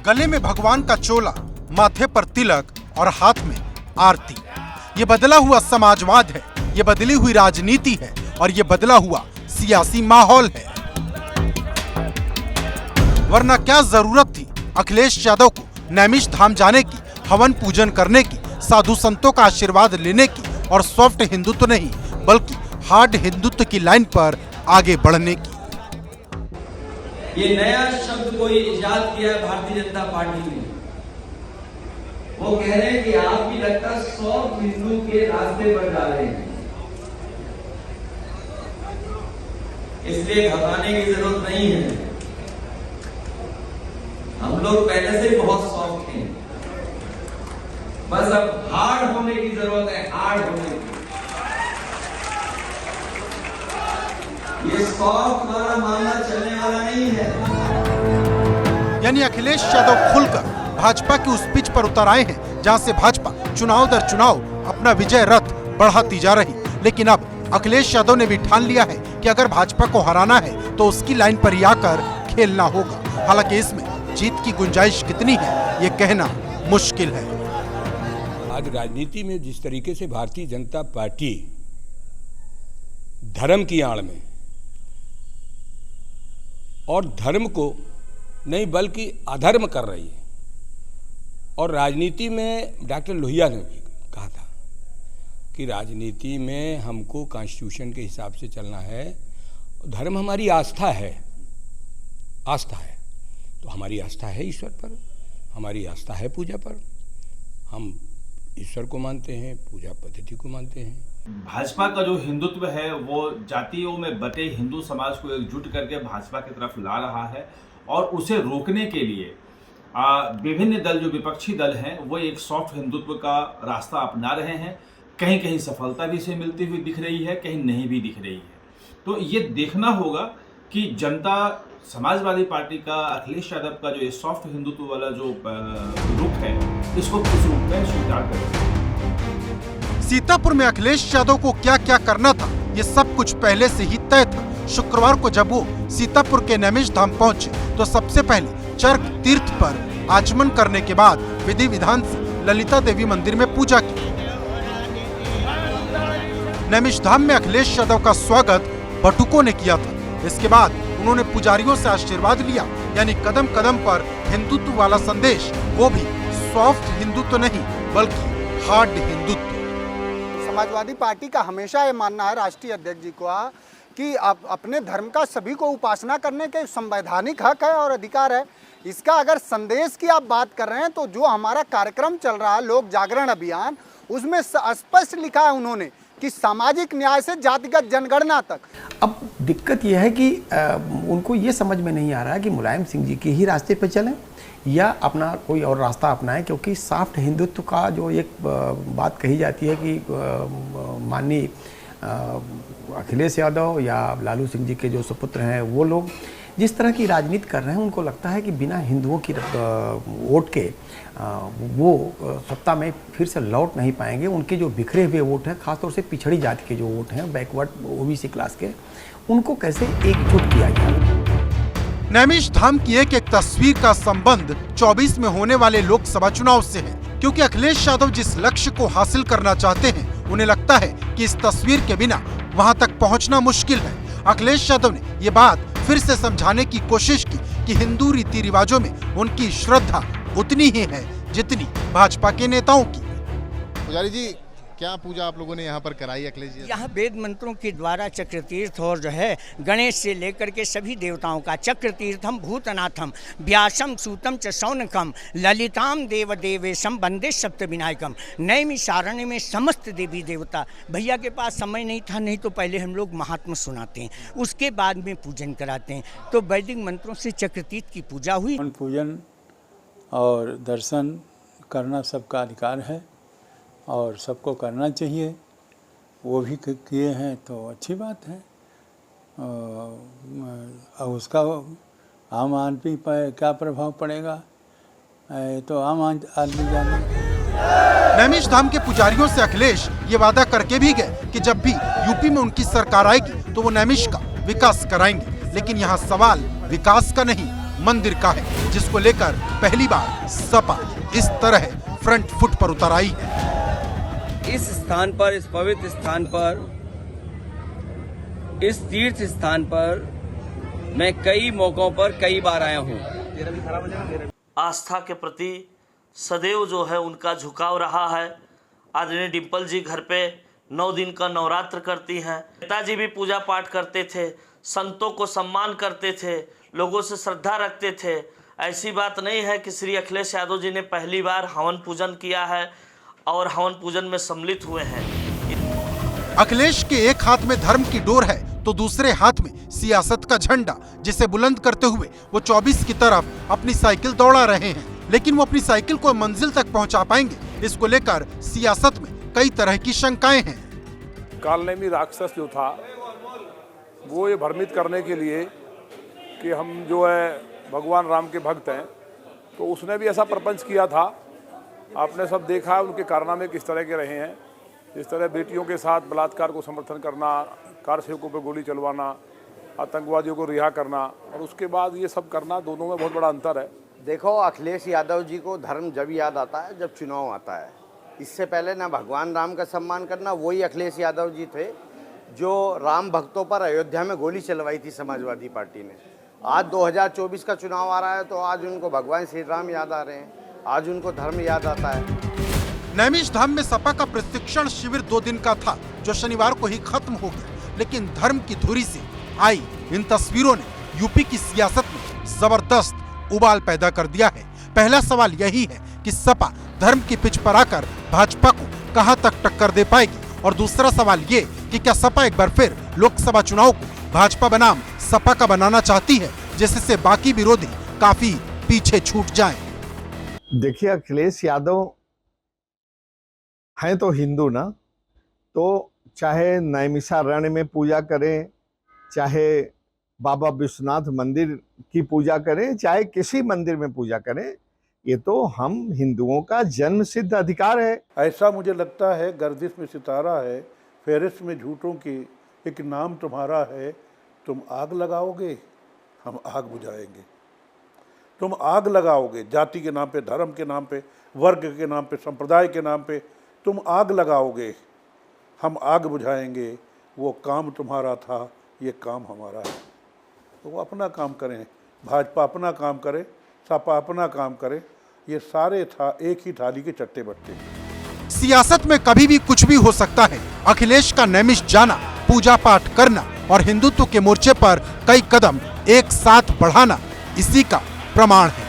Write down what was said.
गले में भगवान का चोला, माथे पर तिलक और हाथ में आरती। ये बदला हुआ समाजवाद है, ये बदली हुई राजनीति है और ये बदला हुआ सियासी माहौल है। वरना क्या जरूरत थी अखिलेश यादव को नैमिष धाम जाने की, हवन पूजन करने की, साधु संतों का आशीर्वाद लेने की और सॉफ्ट हिंदुत्व नहीं बल्कि हार्ड हिंदुत्व की लाइन पर आगे बढ़ने की। ये नया शब्द कोई इजाद किया है भारतीय जनता पार्टी ने। वो कह रहे हैं कि आप भी लगता सॉफ्ट हिंदू के रास्ते पर जा रहे हैं, इसलिए घबराने की जरूरत नहीं है। हम लोग पहले से बहुत सॉफ्ट हैं, बस अब हार्ड होने की जरूरत है, हार्ड होने की। ये सॉफ्ट वाला मामला चलने वाला नहीं है। यानी अखिलेश यादव खुलकर भाजपा की उस पिच पर उतर आए हैं जहां से भाजपा चुनाव दर चुनाव अपना विजय रथ बढ़ाती जा रही। लेकिन अब अखिलेश यादव ने भी ठान लिया है कि अगर भाजपा को हराना है तो उसकी लाइन पर ही आकर खेलना होगा। हालांकि इसमें जीत की गुंजाइश कितनी है ये कहना मुश्किल है। आज राजनीति में जिस तरीके से भारतीय जनता पार्टी धर्म की आड़ में और धर्म को नहीं बल्कि अधर्म कर रही है, और राजनीति में डॉक्टर लोहिया ने भी कहा था कि राजनीति में हमको कॉन्स्टिट्यूशन के हिसाब से चलना है। धर्म हमारी आस्था है, आस्था है, तो हमारी आस्था है ईश्वर पर, हमारी आस्था है पूजा पर। हम ईश्वर को मानते हैं, पूजा पद्धति को मानते हैं। भाजपा का जो हिंदुत्व है वो जातियों में बटे हिंदू समाज को एकजुट करके भाजपा की तरफ ला रहा है, और उसे रोकने के लिए विभिन्न दल, जो विपक्षी दल हैं, वो एक सॉफ्ट हिंदुत्व का रास्ता अपना रहे हैं। कहीं कहीं सफलता भी इसे मिलती हुई दिख रही है, कहीं नहीं भी दिख रही है। तो ये देखना होगा कि जनता समाजवादी पार्टी का, अखिलेश यादव का जो ये सॉफ्ट हिंदुत्व वाला जो रुख है, इसको किस रूप में स्वीकार करें। सीतापुर में अखिलेश यादव को क्या क्या करना था ये सब कुछ पहले से ही तय था। शुक्रवार को जब वो सीतापुर के नैमिष धाम पहुंचे तो सबसे पहले चर्क तीर्थ पर आचमन करने के बाद विधि विधान से ललिता देवी मंदिर में पूजा की। नैमिष धाम में अखिलेश यादव का स्वागत बटुकों ने किया था। इसके बाद उन्होंने पुजारियों से आशीर्वाद लिया, यानी कदम कदम पर हिंदुत्व वाला संदेश, वो भी सॉफ्ट हिंदुत्व नहीं बल्कि हार्ड हिंदुत्व। समाजवादी पार्टी का हमेशा ये मानना है, राष्ट्रीय अध्यक्ष जी का, कि अपने धर्म का सभी को उपासना करने के संवैधानिक हक है और अधिकार है। इसका अगर संदेश की आप बात कर रहे हैं तो जो हमारा कार्यक्रम चल रहा है लोक जागरण अभियान, उसमें स्पष्ट लिखा है उन्होंने कि सामाजिक न्याय से जातिगत जनगणना तक। अब दिक्कत यह है कि उनको ये समझ में नहीं आ रहा है कि मुलायम सिंह जी के ही रास्ते पर चलें या अपना कोई और रास्ता अपनाएं, क्योंकि सॉफ्ट हिंदुत्व का जो एक बात कही जाती है कि माननीय अखिलेश यादव या लालू सिंह जी के जो सुपुत्र हैं वो लोग जिस तरह की राजनीति कर रहे हैं, उनको लगता है कि बिना हिंदुओं की वोट के वो सत्ता में फिर से लौट नहीं पाएंगे। उनके जो बिखरे हुए वोट हैं, खासतौर से पिछड़ी जाति के जो वोट हैं, बैकवर्ड ओबीसी क्लास के, उनको कैसे एकजुट किया जाए। नैमिष धाम की एक एक तस्वीर का संबंध 24 में होने वाले लोकसभा चुनाव से है, क्योंकि अखिलेश यादव जिस लक्ष्य को हासिल करना चाहते हैं उन्हें लगता है कि इस तस्वीर के बिना वहां तक पहुंचना मुश्किल है। अखिलेश यादव ने ये बात फिर से समझाने की कोशिश की कि हिंदू रीति रिवाजों में उनकी श्रद्धा उतनी ही है जितनी भाजपा के नेताओं की। पुजारी जी, क्या पूजा आप लोगों ने यहाँ पर कराई अखिलेश जी? यहाँ वेद मंत्रों के द्वारा चक्र तीर्थ और जो है गणेश से लेकर के सभी देवताओं का चक्र तीर्थम भूतनाथम व्यासम सूतम च शौनकम ललिताम देव देवेशम वंदे सप्त विनायकम। नैमिषारण्य में समस्त देवी देवता। भैया के पास समय नहीं था, नहीं तो पहले हम लोग महात्मा सुनाते हैं, उसके बाद में पूजन कराते हैं। तो वैदिक मंत्रों से चक्र तीर्थ की पूजा हुई। पूजन और दर्शन करना सबका अधिकार है और सबको करना चाहिए, वो भी किए हैं तो अच्छी बात है। और उसका आम आदमी पर क्या प्रभाव पड़ेगा तो आम आदमी जाने। नैमिष धाम के पुजारियों से अखिलेश ये वादा करके भी गए कि जब भी यूपी में उनकी सरकार आएगी तो वो नैमिष का विकास कराएंगे। लेकिन यहाँ सवाल विकास का नहीं, मंदिर का है, जिसको लेकर पहली बार सपा इस तरह फ्रंट फुट पर उतर आई है। इस स्थान पर, इस पवित्र स्थान पर, इस तीर्थ स्थान पर मैं कई मौकों पर कई बार आया हूँ। आस्था के प्रति सदैव जो है उनका झुकाव रहा है। आदरणीय डिम्पल जी घर पे 9 दिन का नवरात्र करती हैं। पिताजी भी पूजा पाठ करते थे, संतों को सम्मान करते थे, लोगों से श्रद्धा रखते थे। ऐसी बात नहीं है कि श्री अखिलेश यादव जी ने पहली बार हवन पूजन किया है और हवन पूजन में सम्मिलित हुए हैं। अखिलेश के एक हाथ में धर्म की डोर है तो दूसरे हाथ में सियासत का झंडा, जिसे बुलंद करते हुए वो 24 की तरफ अपनी साइकिल दौड़ा रहे हैं। लेकिन वो अपनी साइकिल को मंजिल तक पहुंचा पाएंगे, इसको लेकर सियासत में कई तरह की शंकाएं हैं। कालनेमी राक्षस जो था वो ये भ्रमित करने के लिए कि हम जो है भगवान राम के भक्त हैं, तो उसने भी ऐसा प्रपंच किया था। आपने सब देखा है उनके कारनामे किस तरह के रहे हैं। इस तरह बेटियों के साथ बलात्कार को समर्थन करना, कार सेवकों पर गोली चलवाना, आतंकवादियों को रिहा करना और उसके बाद ये सब करना, दोनों में बहुत बड़ा अंतर है। देखो, अखिलेश यादव जी को धर्म जब याद आता है जब चुनाव आता है। इससे पहले ना भगवान राम का सम्मान करना, वही अखिलेश यादव जी थे जो राम भक्तों पर अयोध्या में गोली चलवाई थी समाजवादी पार्टी ने। आज 2024 का चुनाव आ रहा है तो आज उनको भगवान श्री राम याद आ रहे हैं, आज उनको धर्म याद आता है। नैमिष धाम में सपा का प्रशिक्षण शिविर 2 दिन का था, जो शनिवार को ही खत्म हो गया। लेकिन धर्म की धुरी से आई इन तस्वीरों ने यूपी की सियासत में जबरदस्त उबाल पैदा कर दिया है। पहला सवाल यही है कि सपा धर्म की पिच पर आकर भाजपा को कहां तक टक्कर दे पाएगी, और दूसरा सवाल ये कि क्या सपा एक बार फिर लोकसभा चुनाव को भाजपा बनाम सपा का बनाना चाहती है, जिससे बाकी विरोधी काफी पीछे छूट जाएं। देखिए, अखिलेश यादव हैं तो हिंदू ना, तो चाहे नैमिषारण्य में पूजा करें, चाहे बाबा विश्वनाथ मंदिर की पूजा करें, चाहे किसी मंदिर में पूजा करें, ये तो हम हिंदुओं का जन्म सिद्ध अधिकार है। ऐसा मुझे लगता है गर्दिश में सितारा है, फेरिस्त में झूठों की एक नाम तुम्हारा है। तुम आग लगाओगे, हम आग बुझाएंगे। तुम आग लगाओगे जाति के नाम पे, धर्म के नाम पे, वर्ग के नाम पे, संप्रदाय के नाम पे तुम आग लगाओगे, हम आग बुझाएंगे। वो काम तुम्हारा था, ये काम हमारा है। तो वो अपना काम करें, भाजपा अपना काम करे, सपा अपना काम करे, ये सारे एक ही थाली के चट्टे बट्टे। सियासत में कभी भी कुछ भी हो सकता है। अखिलेश का नैमिष जाना, पूजा पाठ करना और हिंदुत्व के मोर्चे पर कई कदम एक साथ बढ़ाना इसी का प्रमाण है।